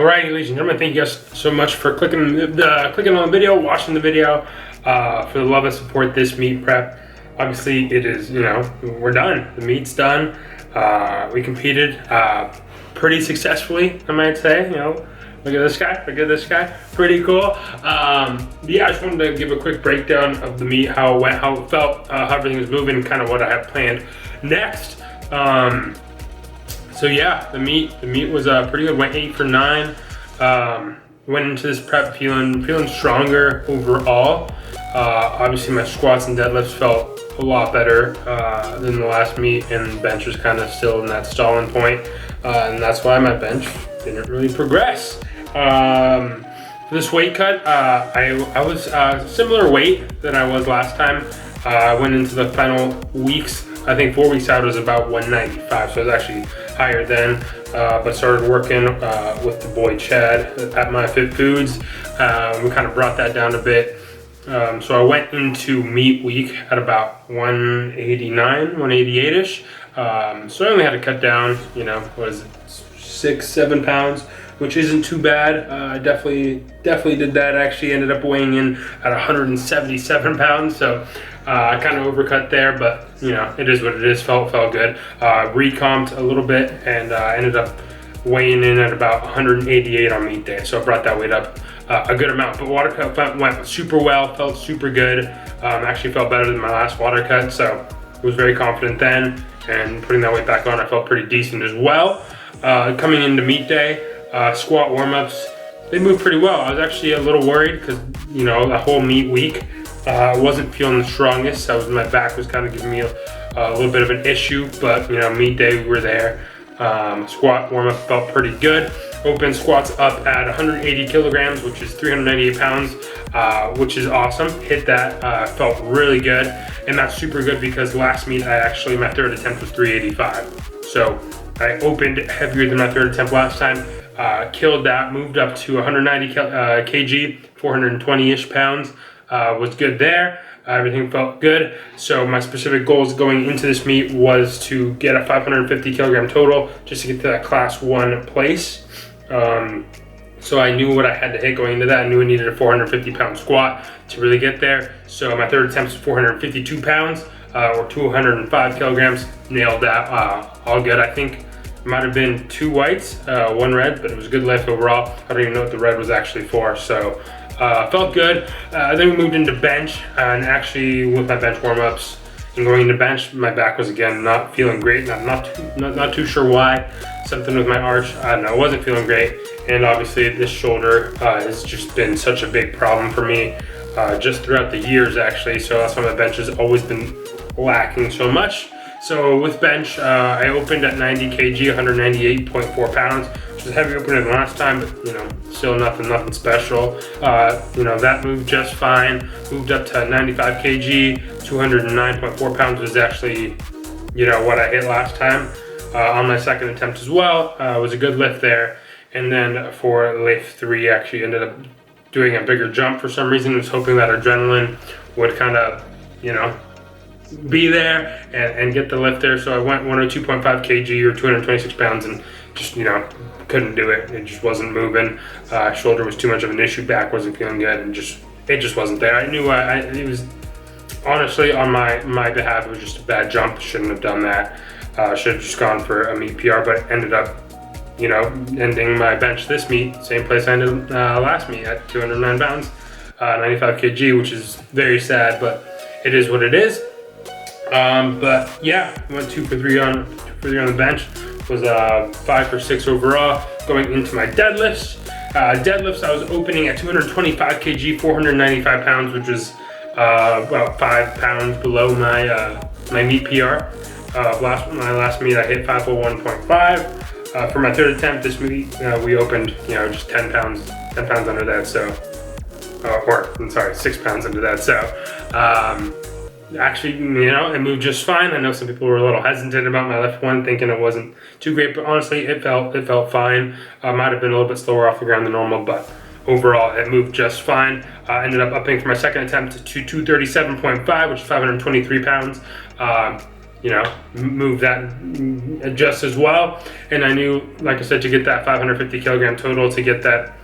Alright, ladies and gentlemen, thank you guys so much for clicking on the video, watching the video, for the love and support this meat prep. Obviously, it is, we're done. The meat's done. We competed pretty successfully, I might say. Look at this guy, pretty cool. Yeah, I just wanted to give a quick breakdown of the meat, how it went, how it felt, how everything was moving, kind of what I have planned next. So yeah, the meat was pretty good. Went 8 for 9. Went into this prep feeling stronger overall. Obviously, my squats and deadlifts felt a lot better than the last meet, and bench was kind of still in that stalling point, and that's why my bench didn't really progress. For this weight cut, I was similar weight than I was last time. I went into the final weeks. I think 4 weeks out was about 195, so it was actually higher then. But started working with the boy Chad at My Fit Foods. We kind of brought that down a bit. So I went into meet week at about 189, 188-ish. So I only had to cut down, 6-7 pounds, which isn't too bad. I definitely did that. I actually ended up weighing in at 177 pounds. So I kind of overcut there, but it is what it is. Felt good. Recomped a little bit, and ended up weighing in at about 188 on meet day. So I brought that weight up a good amount. But water cut went super well. Felt super good. Actually felt better than my last water cut. So was very confident then. And putting that weight back on, I felt pretty decent as well. Coming into meet day, squat warm-ups, they moved pretty well. I was actually a little worried because the whole meet week, I wasn't feeling the strongest. My back was kind of giving me a little bit of an issue, but meet day we were there. Squat warm-up felt pretty good. Open squats up at 180 kilograms, which is 398 pounds, which is awesome. Hit that, felt really good, and that's super good because last meet my third attempt was 385. So I opened heavier than my third attempt last time. Killed that, moved up to 190 kg, 420-ish pounds. Was good there. Everything felt good. So my specific goals going into this meet was to get a 550 kilogram total just to get to that class 1 place. So I knew what I had to hit going into that. I knew I needed a 450 pound squat to really get there. So my third attempt was 452 pounds or 205 kilograms. Nailed that. All good. I think it might have been 2 whites, 1 red, but it was a good lift overall. I don't even know what the red was actually for. So felt good. Then we moved into bench, and actually with my bench warm-ups and going into bench, my back was again not feeling great. Not too sure why. Something with my arch, I don't know, wasn't feeling great. And obviously this shoulder has just been such a big problem for me just throughout the years actually. So that's why my bench has always been lacking so much. So with bench, I opened at 90 kg, 198.4 pounds, which is a heavy opener than last time, but still nothing special. That moved just fine. Moved up to 95 kg, 209.4 pounds was actually, what I hit last time on my second attempt as well. Was a good lift there. And then for lift 3, actually ended up doing a bigger jump for some reason. I was hoping that adrenaline would kind of, be there and get the lift there. So I went 102.5 kg or 226 pounds and just, couldn't do it. It just wasn't moving. Shoulder was too much of an issue. Back wasn't feeling good, and it just wasn't there. I knew it was honestly on my behalf. It was just a bad jump. Shouldn't have done that. Should have just gone for a meet PR, but ended up, ending my bench this meet, same place I ended last meet at 209 pounds, 95 kg, which is very sad, but it is what it is. But yeah, went 2 for 3 on the bench. Was 5 for 6 overall. Going into my deadlifts. Deadlifts, I was opening at 225 kg, 495 pounds, which was about 5 pounds below my meet PR. My last meet I hit 501.5. For my third attempt this meet, we opened just 10 pounds under that. So, 6 pounds under that. So. Actually, it moved just fine. I know some people were a little hesitant about my left one, thinking it wasn't too great, but honestly, it felt fine. Might have been a little bit slower off the ground than normal, but overall, it moved just fine. Ended up upping for my second attempt to 237.5, which is 523 pounds. move that just as well. And I knew, like I said, to get that 550 kilogram total, to get that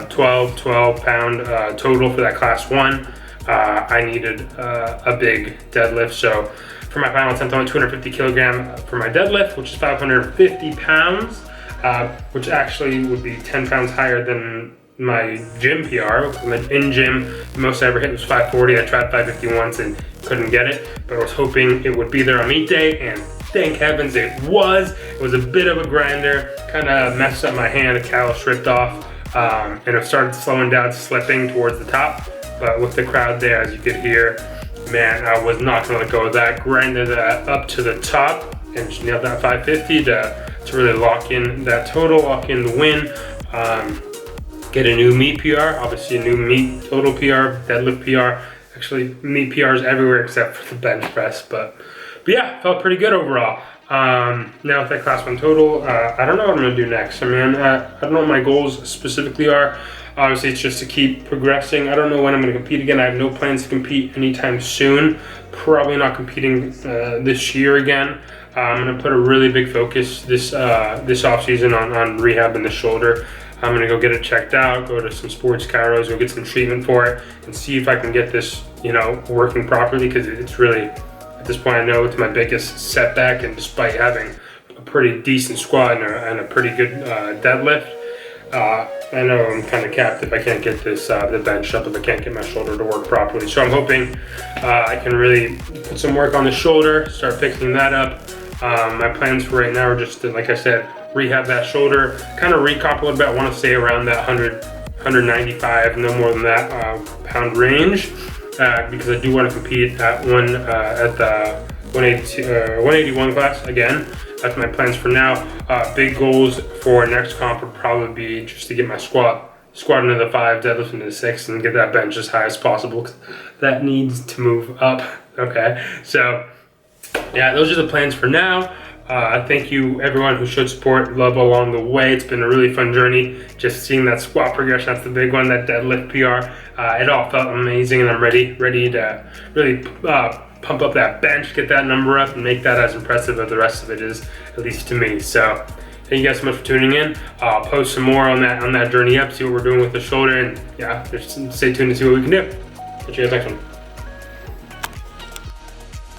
12 pound total for that class 1, I needed a big deadlift. So for my final attempt, I went 250 kilogram for my deadlift, which is 550 pounds, which actually would be 10 pounds higher than my gym PR. In gym, the most I ever hit was 540. I tried 550 once and couldn't get it, but I was hoping it would be there on meet day, and thank heavens it was. It was a bit of a grinder, kind of messed up my hand, a callus ripped off, and it started slowing down, slipping towards the top. But with the crowd there, as you could hear, man, I was not gonna let go of that. Grinded that up to the top and just nailed that 550 to really lock in that total, lock in the win. Get a new meet PR, obviously a new meet total PR, deadlift PR. Actually, meet PRs everywhere except for the bench press, but yeah, felt pretty good overall. Now with that class 1 total, I don't know what I'm gonna do next. I mean, I don't know what my goals specifically are. Obviously, it's just to keep progressing. I don't know when I'm gonna compete again. I have no plans to compete anytime soon. Probably not competing this year again. I'm gonna put a really big focus this off season on rehabbing the shoulder. I'm gonna go get it checked out, go to some sports chiros, go get some treatment for it, and see if I can get this, working properly, because it's really, at this point, I know it's my biggest setback, and despite having a pretty decent squat and a pretty good deadlift, I know I'm kind of capped if I can't get this the bench up, if I can't get my shoulder to work properly. So I'm hoping I can really put some work on the shoulder, start fixing that up. My plans for right now are just to, like I said, rehab that shoulder, kind of recomp a little bit. I want to stay around that 100, 195, no more than that pound range, because I do want to compete at the 181 class again. That's my plans for now. Big goals for next comp would probably be just to get my squat into the 5, deadlift into the 6, and get that bench as high as possible, because that needs to move up. Okay, so yeah, those are the plans for now. Thank you everyone who showed support, love along the way. It's been a really fun journey. Just seeing that squat progression, that's the big one, that deadlift PR. It all felt amazing, and I'm ready to really pump up that bench, get that number up, and make that as impressive as the rest of it is, at least to me. So thank you guys so much for tuning in. I'll post some more on that journey up, see what we're doing with the shoulder, and yeah, just stay tuned to see what we can do. Catch you guys next one.